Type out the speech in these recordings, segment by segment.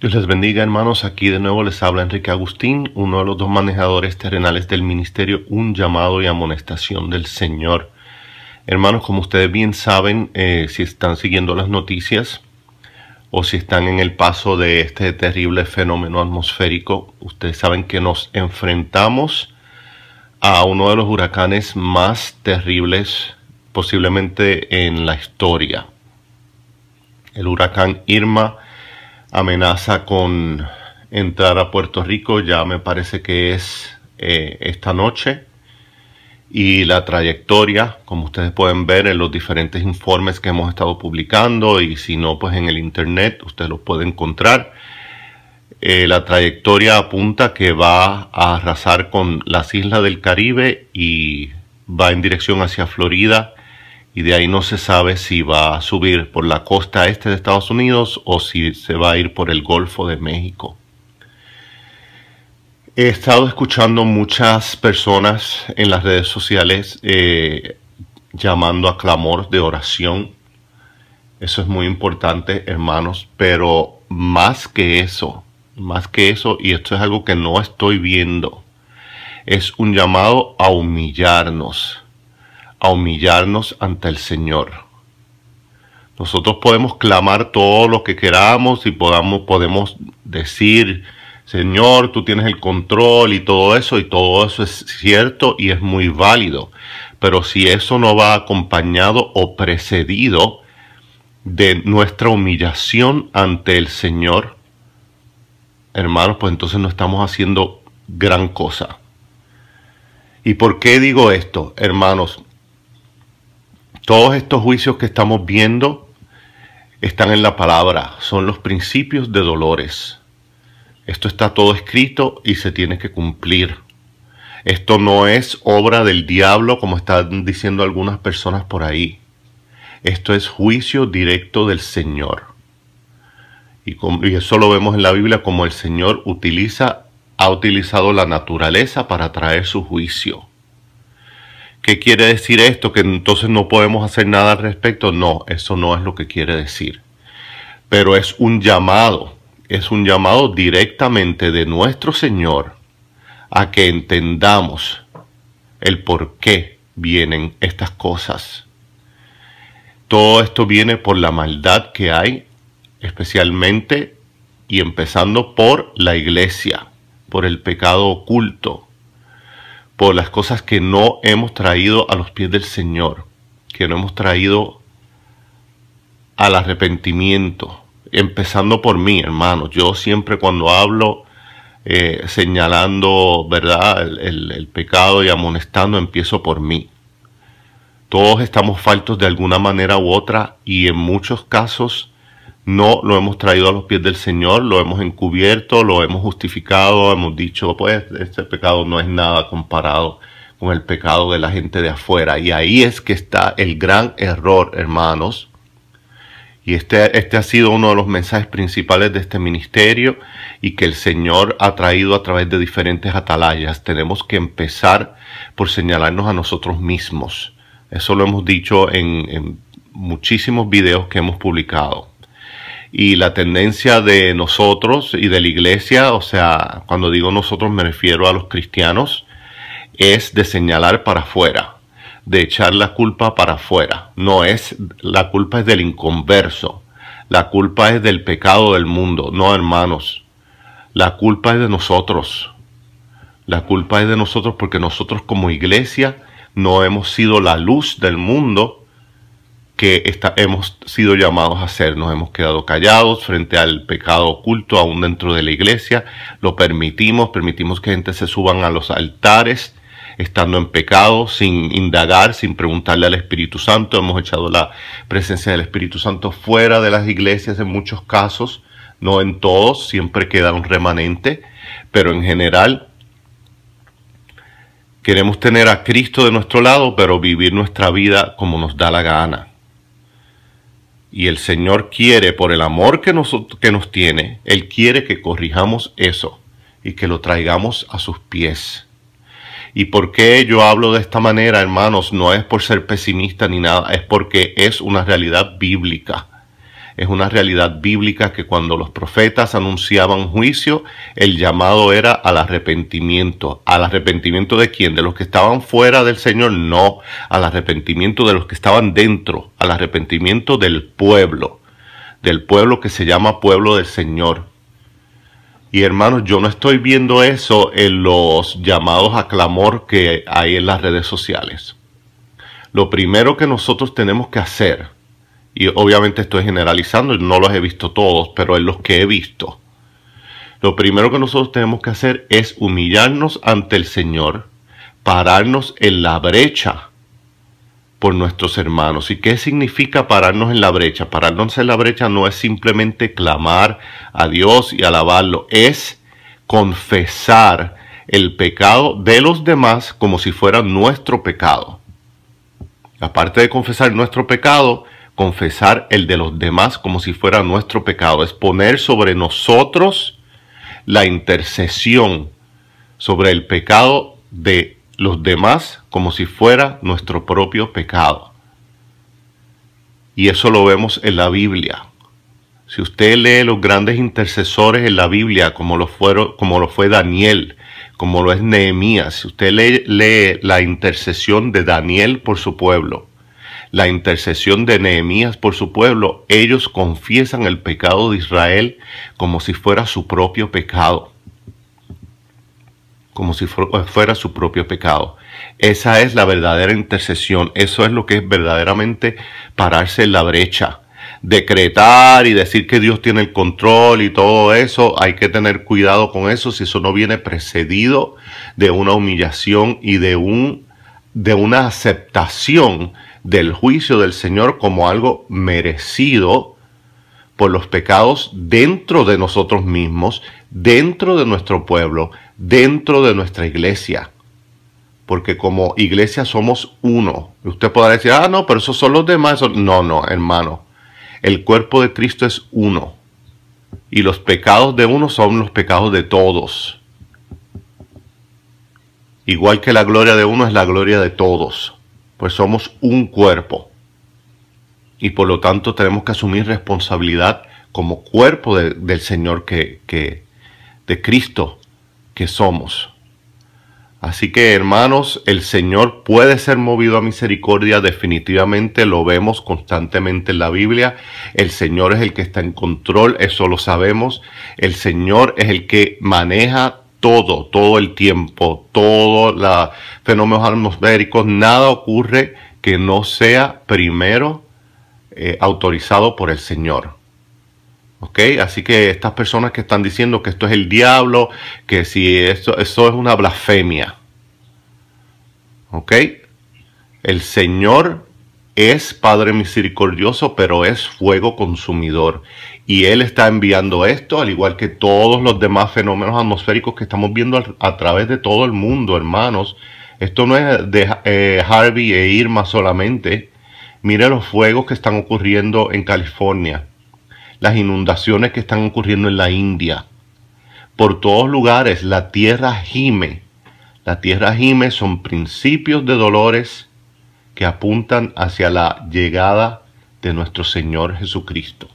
Dios les bendiga, hermanos. Aquí de nuevo les habla Enrique Agustín, uno de los dos manejadores terrenales del ministerio Un Llamado y Amonestación del Señor. Hermanos, como ustedes bien saben, si están siguiendo las noticias o si están en el paso de este terrible fenómeno atmosférico, ustedes saben que nos enfrentamos a uno de los huracanes más terribles posiblemente en la historia. El huracán Irma amenaza con entrar a Puerto Rico, ya me parece que es esta noche, y la trayectoria, como ustedes pueden ver en los diferentes informes que hemos estado publicando, y si no, pues en el internet usted los puede encontrar. La trayectoria apunta que va a arrasar con las islas del Caribe y va en dirección hacia Florida, y de ahí no se sabe si va a subir por la costa este de Estados Unidos o si se va a ir por el Golfo de México. He estado escuchando muchas personas en las redes sociales llamando a clamor de oración. Eso es muy importante, hermanos, pero más que eso, y esto es algo que no estoy viendo, es un llamado a humillarnos ante el Señor. Nosotros podemos clamar todo lo que queramos y podemos decir, Señor, tú tienes el control y todo eso es cierto y es muy válido. Pero si eso no va acompañado o precedido de nuestra humillación ante el Señor, hermanos, pues entonces no estamos haciendo gran cosa. ¿Y por qué digo esto, hermanos? Todos estos juicios que estamos viendo están en la palabra, son los principios de dolores. Esto está todo escrito y se tiene que cumplir. Esto no es obra del diablo, como están diciendo algunas personas por ahí. Esto es juicio directo del Señor. Y eso lo vemos en la Biblia, como el Señor ha utilizado la naturaleza para traer su juicio. ¿Qué quiere decir esto? ¿Que entonces no podemos hacer nada al respecto? No, eso no es lo que quiere decir. Pero es un llamado directamente de nuestro Señor a que entendamos el por qué vienen estas cosas. Todo esto viene por la maldad que hay, especialmente y empezando por la iglesia, por el pecado oculto, por las cosas que no hemos traído a los pies del Señor, que no hemos traído al arrepentimiento, empezando por mí, hermanos. Yo siempre cuando hablo señalando, ¿verdad?, el pecado y amonestando, empiezo por mí. Todos estamos faltos de alguna manera u otra y en muchos casos no lo hemos traído a los pies del Señor, lo hemos encubierto, lo hemos justificado, hemos dicho, pues este pecado no es nada comparado con el pecado de la gente de afuera. Y ahí es que está el gran error, hermanos. Y este ha sido uno de los mensajes principales de este ministerio y que el Señor ha traído a través de diferentes atalayas. Tenemos que empezar por señalarnos a nosotros mismos. Eso lo hemos dicho en muchísimos videos que hemos publicado. Y la tendencia de nosotros y de la iglesia, o sea, cuando digo nosotros me refiero a los cristianos, es de señalar para afuera, de echar la culpa para afuera. La culpa es del inconverso, la culpa es del pecado del mundo. No, hermanos, la culpa es de nosotros. La culpa es de nosotros porque nosotros como iglesia no hemos sido la luz del mundo que hemos sido llamados a ser. Nos hemos quedado callados frente al pecado oculto aún dentro de la iglesia. Lo permitimos que gente se suban a los altares estando en pecado, sin indagar, sin preguntarle al Espíritu Santo. Hemos echado la presencia del Espíritu Santo fuera de las iglesias en muchos casos, no en todos, siempre queda un remanente, pero en general queremos tener a Cristo de nuestro lado, pero vivir nuestra vida como nos da la gana. Y el Señor quiere, por el amor que nos tiene, Él quiere que corrijamos eso y que lo traigamos a sus pies. ¿Y por qué yo hablo de esta manera, hermanos? No es por ser pesimista ni nada, es porque es una realidad bíblica. Es una realidad bíblica que cuando los profetas anunciaban juicio, el llamado era al arrepentimiento. ¿Al arrepentimiento de quién? ¿De los que estaban fuera del Señor? No, al arrepentimiento de los que estaban dentro, al arrepentimiento del pueblo que se llama pueblo del Señor. Y hermanos, yo no estoy viendo eso en los llamados a clamor que hay en las redes sociales. Lo primero que nosotros tenemos que hacer, y obviamente estoy generalizando, no los he visto todos, pero en los que he visto, lo primero que nosotros tenemos que hacer es humillarnos ante el Señor, pararnos en la brecha por nuestros hermanos. ¿Y qué significa pararnos en la brecha? Pararnos en la brecha no es simplemente clamar a Dios y alabarlo, es confesar el pecado de los demás como si fuera nuestro pecado. Aparte de confesar nuestro pecado, confesar el de los demás como si fuera nuestro pecado. Es poner sobre nosotros la intercesión sobre el pecado de los demás como si fuera nuestro propio pecado. Y eso lo vemos en la Biblia. Si usted lee los grandes intercesores en la Biblia, como lo fue Daniel, como lo es Nehemías, si usted lee la intercesión de Daniel por su pueblo, la intercesión de Nehemías por su pueblo, ellos confiesan el pecado de Israel como si fuera su propio pecado. Como si fuera su propio pecado. Esa es la verdadera intercesión. Eso es lo que es verdaderamente pararse en la brecha. Decretar y decir que Dios tiene el control y todo eso, hay que tener cuidado con eso si eso no viene precedido de una humillación y de una aceptación del juicio del Señor como algo merecido por los pecados dentro de nosotros mismos, dentro de nuestro pueblo, dentro de nuestra iglesia. Porque como iglesia somos uno. Usted podrá decir, no, pero esos son los demás. No, hermano. El cuerpo de Cristo es uno. Y los pecados de uno son los pecados de todos. Igual que la gloria de uno es la gloria de todos. Pues somos un cuerpo. Y por lo tanto tenemos que asumir responsabilidad como cuerpo del Señor de Cristo que somos. Así que hermanos, el Señor puede ser movido a misericordia, definitivamente lo vemos constantemente en la Biblia. El Señor es el que está en control, eso lo sabemos. El Señor es el que maneja todo el tiempo, todos los fenómenos atmosféricos. Nada ocurre que no sea primero autorizado por el Señor. ¿Ok? Así que estas personas que están diciendo que esto es el diablo, que si eso es una blasfemia. ¿Ok? El Señor es Padre misericordioso, pero es fuego consumidor. Y Él está enviando esto, al igual que todos los demás fenómenos atmosféricos que estamos viendo a través de todo el mundo, hermanos. Esto no es de Harvey e Irma solamente. Mire los fuegos que están ocurriendo en California. Las inundaciones que están ocurriendo en la India. Por todos lugares la tierra gime. La tierra gime son principios de dolores que apuntan hacia la llegada de nuestro Señor Jesucristo.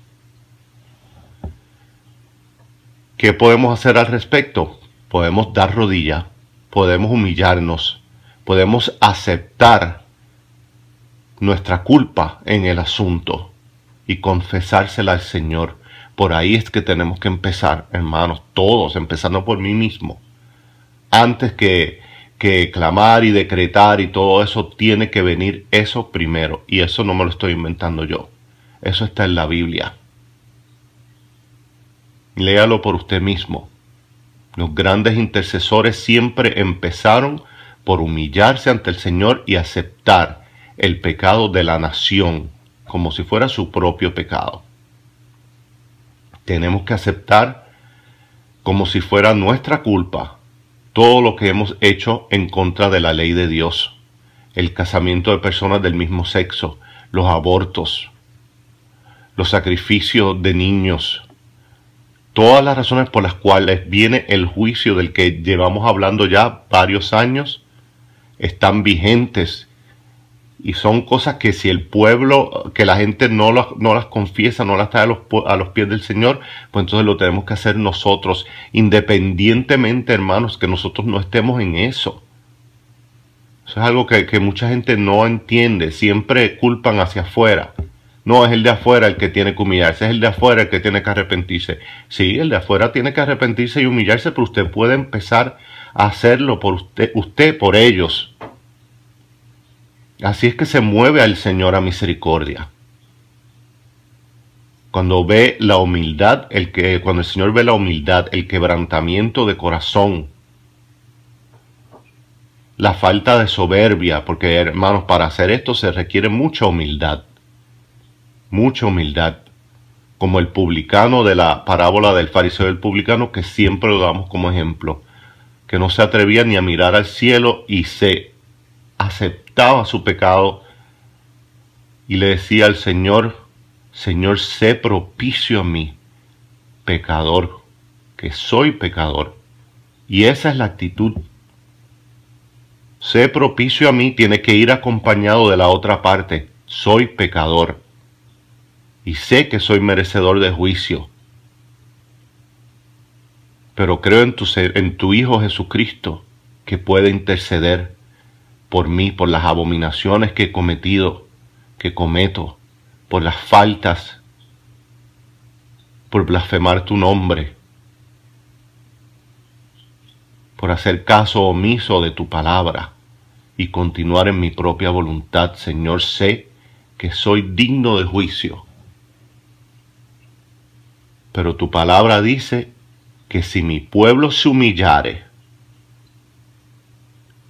¿Qué podemos hacer al respecto? Podemos dar rodilla, podemos humillarnos, podemos aceptar nuestra culpa en el asunto y confesársela al Señor. Por ahí es que tenemos que empezar, hermanos, todos, empezando por mí mismo. Antes que clamar y decretar y todo eso, tiene que venir eso primero. Y eso no me lo estoy inventando yo. Eso está en la Biblia. Léalo por usted mismo. Los grandes intercesores siempre empezaron por humillarse ante el Señor y aceptar el pecado de la nación como si fuera su propio pecado. Tenemos que aceptar como si fuera nuestra culpa todo lo que hemos hecho en contra de la ley de Dios. El casamiento de personas del mismo sexo, los abortos, los sacrificios de niños. Todas las razones por las cuales viene el juicio del que llevamos hablando ya varios años están vigentes Y son cosas que si el pueblo, que la gente no las confiesa, no las trae a los pies del Señor, pues entonces lo tenemos que hacer nosotros, independientemente, hermanos, que nosotros no estemos en eso. Eso es algo que mucha gente no entiende. Siempre culpan hacia afuera. No, es el de afuera el que tiene que humillarse, es el de afuera el que tiene que arrepentirse. Sí, el de afuera tiene que arrepentirse y humillarse, pero usted puede empezar a hacerlo por usted por ellos. Así es que se mueve al Señor a misericordia. Cuando ve la humildad, cuando el Señor ve la humildad, el quebrantamiento de corazón, la falta de soberbia, porque hermanos, para hacer esto se requiere mucha humildad, como el publicano de la parábola del fariseo y el publicano, que siempre lo damos como ejemplo, que no se atrevía ni a mirar al cielo y se aceptaba su pecado y le decía al Señor: Señor, sé propicio a mí, pecador, que soy pecador. Y esa es la actitud. Sé propicio a mí tiene que ir acompañado de la otra parte: soy pecador y sé que soy merecedor de juicio, pero creo en tu Hijo Jesucristo, que puede interceder por mí, por las abominaciones que he cometido, que cometo, por las faltas, por blasfemar tu nombre, por hacer caso omiso de tu palabra y continuar en mi propia voluntad. Señor, sé que soy digno de juicio, pero tu palabra dice que si mi pueblo se humillare,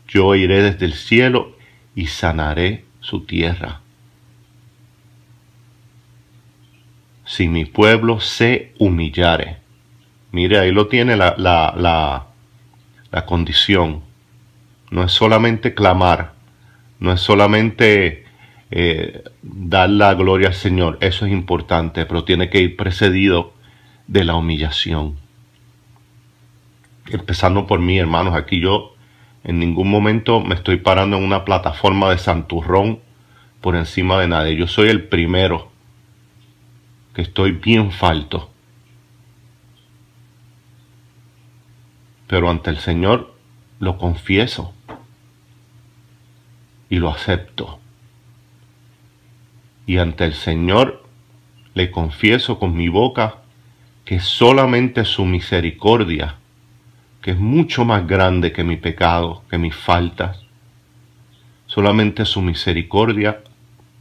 yo iré desde el cielo y sanaré su tierra. Si mi pueblo se humillare. Mire, ahí lo tiene la condición. No es solamente clamar, no es solamente dar la gloria al Señor. Eso es importante, pero tiene que ir precedido de la humillación. Empezando por mí, hermanos. Aquí yo en ningún momento me estoy parando en una plataforma de santurrón por encima de nadie. Yo soy el primero que estoy bien falto. Pero ante el Señor lo confieso y lo acepto. Y ante el Señor le confieso con mi boca que solamente su misericordia, que es mucho más grande que mi pecado, que mis faltas, solamente su misericordia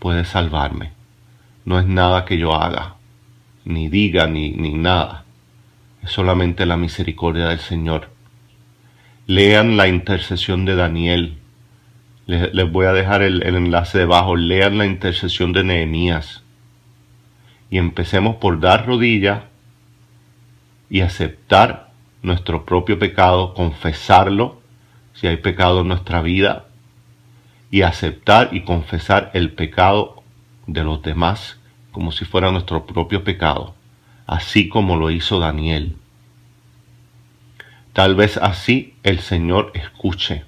puede salvarme. No es nada que yo haga, ni diga, ni nada. Es solamente la misericordia del Señor. Lean la intercesión de Daniel. Les voy a dejar el enlace debajo. Lean la intercesión de Nehemías. Y empecemos por dar rodilla y aceptar nuestro propio pecado, confesarlo, si hay pecado en nuestra vida, y aceptar y confesar el pecado de los demás como si fuera nuestro propio pecado, así como lo hizo Daniel. Tal vez así el Señor escuche.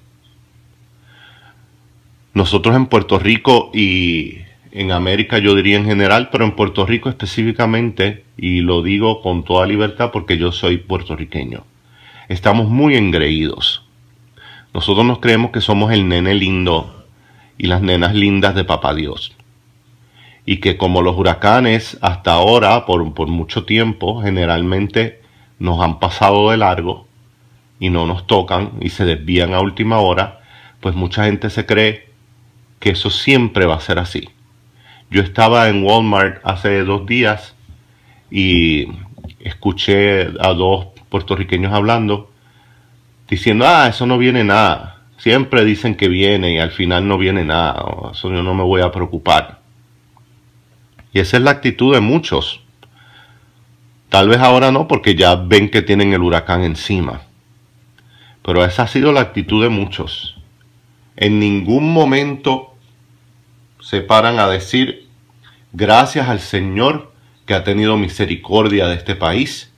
Nosotros en Puerto Rico y en América, yo diría en general, pero en Puerto Rico específicamente, y lo digo con toda libertad porque yo soy puertorriqueño, estamos muy engreídos. Nosotros nos creemos que somos el nene lindo y las nenas lindas de Papá Dios. Y que como los huracanes hasta ahora, por mucho tiempo, generalmente nos han pasado de largo y no nos tocan y se desvían a última hora, pues mucha gente se cree que eso siempre va a ser así. Yo estaba en Walmart hace 2 días y escuché a 2 puertorriqueños hablando, diciendo: eso no viene nada. Siempre dicen que viene y al final no viene nada. Eso yo no me voy a preocupar. Y esa es la actitud de muchos. Tal vez ahora no, porque ya ven que tienen el huracán encima. Pero esa ha sido la actitud de muchos. En ningún momento se paran a decir: gracias al Señor que ha tenido misericordia de este país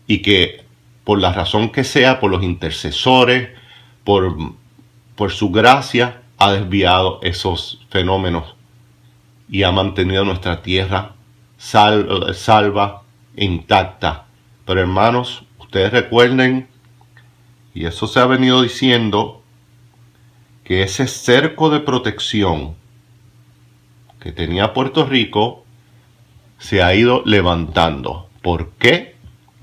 y que por la razón que sea, por los intercesores, por su gracia, ha desviado esos fenómenos y ha mantenido nuestra tierra salva, intacta. Pero hermanos, ustedes recuerden, y eso se ha venido diciendo, que ese cerco de protección que tenía Puerto Rico se ha ido levantando. ¿Por qué?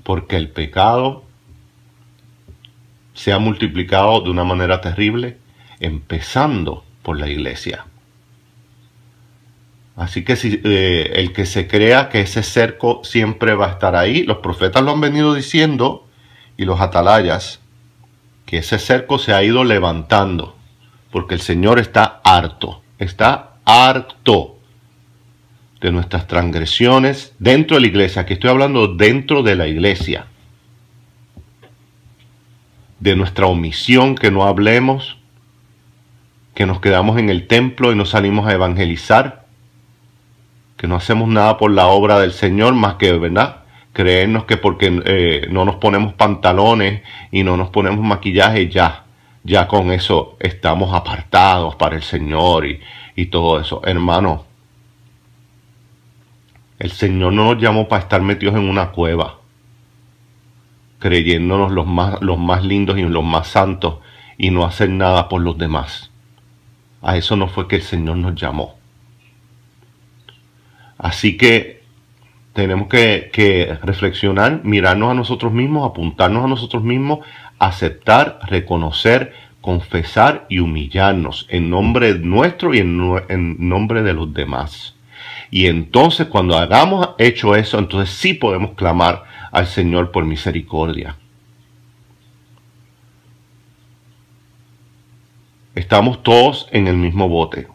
Porque el pecado se ha multiplicado de una manera terrible, empezando por la iglesia. Así que si el que se crea que ese cerco siempre va a estar ahí, los profetas lo han venido diciendo, y los atalayas, que ese cerco se ha ido levantando, porque el Señor está harto de nuestras transgresiones dentro de la iglesia. Aquí estoy hablando dentro de la iglesia, de nuestra omisión, que no hablemos, que nos quedamos en el templo y no salimos a evangelizar, que no hacemos nada por la obra del Señor más que, ¿verdad?, creernos que porque no nos ponemos pantalones y no nos ponemos maquillaje, ya con eso estamos apartados para el Señor y todo eso. Hermano, el Señor no nos llamó para estar metidos en una cueva, creyéndonos los más lindos y los más santos y no hacer nada por los demás. A eso no fue que el Señor nos llamó. Así que tenemos que reflexionar, mirarnos a nosotros mismos, apuntarnos a nosotros mismos, aceptar, reconocer, confesar y humillarnos en nombre nuestro y en nombre de los demás. Y entonces cuando hayamos hecho eso, entonces sí podemos clamar al Señor por misericordia. Estamos todos en el mismo bote.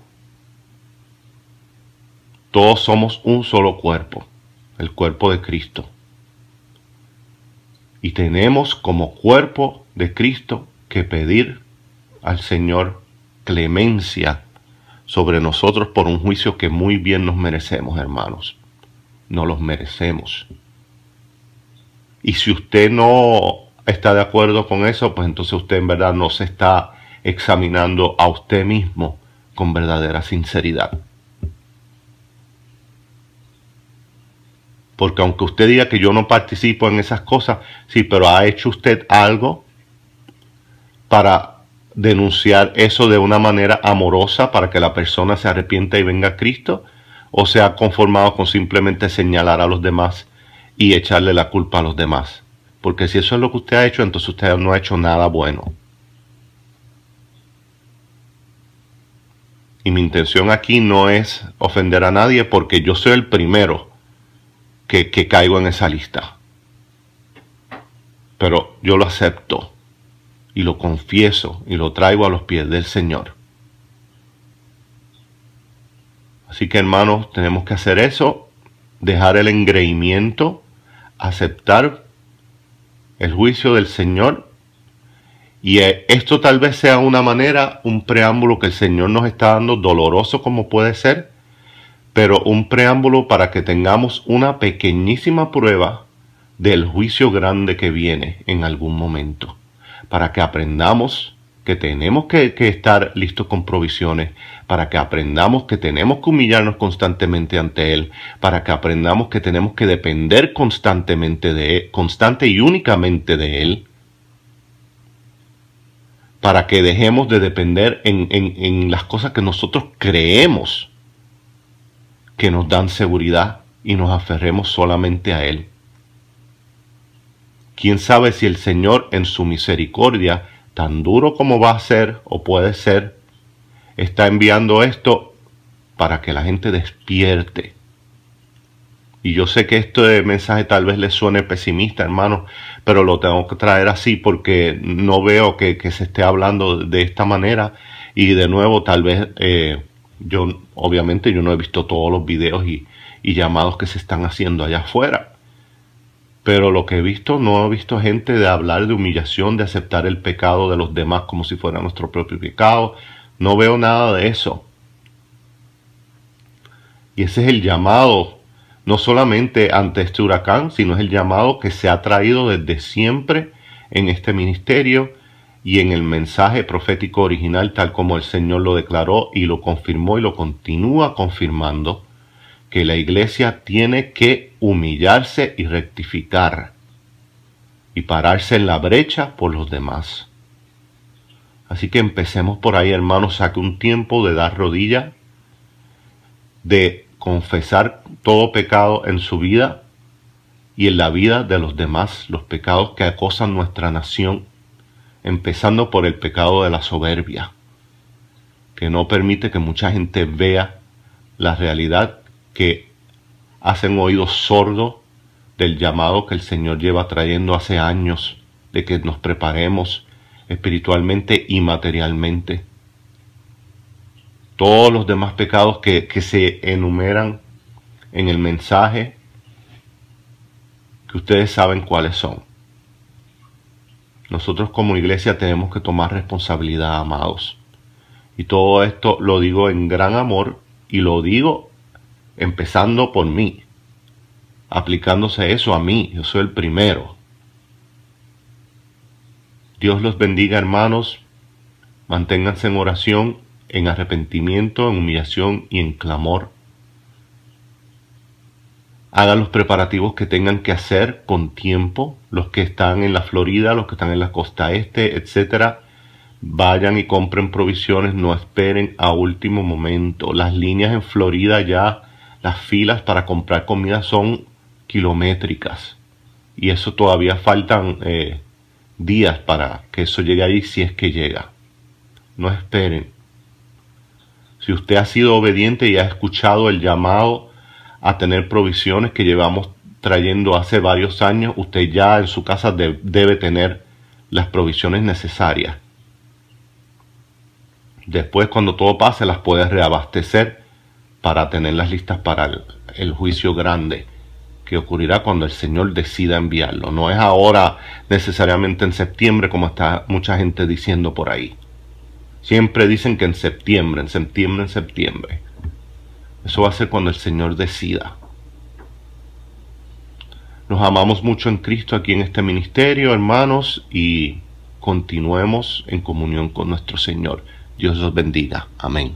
Todos somos un solo cuerpo, el cuerpo de Cristo. Y tenemos como cuerpo de Cristo que pedir al Señor clemencia sobre nosotros por un juicio que muy bien nos merecemos, hermanos. No los merecemos. Y si usted no está de acuerdo con eso, pues entonces usted en verdad no se está examinando a usted mismo con verdadera sinceridad. Porque aunque usted diga que yo no participo en esas cosas, sí, pero ¿ha hecho usted algo para denunciar eso de una manera amorosa para que la persona se arrepienta y venga a Cristo? ¿O se ha conformado con simplemente señalar a los demás y echarle la culpa a los demás? Porque si eso es lo que usted ha hecho, entonces usted no ha hecho nada bueno. Y mi intención aquí no es ofender a nadie, porque yo soy el primero que caigo en esa lista. Pero yo lo acepto y lo confieso y lo traigo a los pies del Señor. Así que, hermanos, tenemos que hacer eso, dejar el engreimiento, aceptar el juicio del Señor. Y esto tal vez sea una manera, un preámbulo que el Señor nos está dando, doloroso como puede ser, pero un preámbulo para que tengamos una pequeñísima prueba del juicio grande que viene en algún momento, para que aprendamos que tenemos que estar listos con provisiones, para que aprendamos que tenemos que humillarnos constantemente ante Él, para que aprendamos que tenemos que depender constantemente de Él, constante y únicamente de Él, para que dejemos de depender en las cosas que nosotros creemos que nos dan seguridad y nos aferremos solamente a Él. ¿Quién sabe si el Señor en su misericordia, tan duro como va a ser o puede ser, está enviando esto para que la gente despierte? Y yo sé que este mensaje tal vez les suene pesimista, hermano, pero lo tengo que traer así porque no veo que se esté hablando de esta manera. Y de nuevo, tal vez, obviamente yo no he visto todos los videos y llamados que se están haciendo allá afuera. Pero lo que he visto, no he visto gente de hablar de humillación, de aceptar el pecado de los demás como si fuera nuestro propio pecado. No veo nada de eso. Y ese es el llamado, no solamente ante este huracán, sino es el llamado que se ha traído desde siempre en este ministerio, y en el mensaje profético original, tal como el Señor lo declaró y lo confirmó y lo continúa confirmando, que la iglesia tiene que humillarse y rectificar y pararse en la brecha por los demás. Así que empecemos por ahí, hermanos. Saque un tiempo de dar rodilla, de confesar todo pecado en su vida y en la vida de los demás, los pecados que acosan nuestra nación, empezando por el pecado de la soberbia, que no permite que mucha gente vea la realidad, que hacen oídos sordos del llamado que el Señor lleva trayendo hace años, de que nos preparemos espiritualmente y materialmente. Todos los demás pecados que se enumeran en el mensaje, que ustedes saben cuáles son. Nosotros como iglesia tenemos que tomar responsabilidad, amados. Y todo esto lo digo en gran amor y lo digo empezando por mí, aplicándose eso a mí. Yo soy el primero. Dios los bendiga, hermanos. Manténganse en oración, en arrepentimiento, en humillación y en clamor. Hagan los preparativos que tengan que hacer con tiempo. Los que están en la Florida, los que están en la costa este, etcétera, vayan y compren provisiones. No esperen a último momento. Las líneas en Florida ya, las filas para comprar comida son kilométricas. Y eso todavía faltan días para que eso llegue ahí, si es que llega. No esperen. Si usted ha sido obediente y ha escuchado el llamado a tener provisiones que llevamos trayendo hace varios años, usted ya en su casa debe tener las provisiones necesarias. Después, cuando todo pase, las puede reabastecer para tenerlas listas para el juicio grande que ocurrirá cuando el Señor decida enviarlo. No es ahora necesariamente en septiembre, como está mucha gente diciendo por ahí. Siempre dicen que en septiembre. Eso va a ser cuando el Señor decida. Nos amamos mucho en Cristo aquí en este ministerio, hermanos, y continuemos en comunión con nuestro Señor. Dios los bendiga. Amén.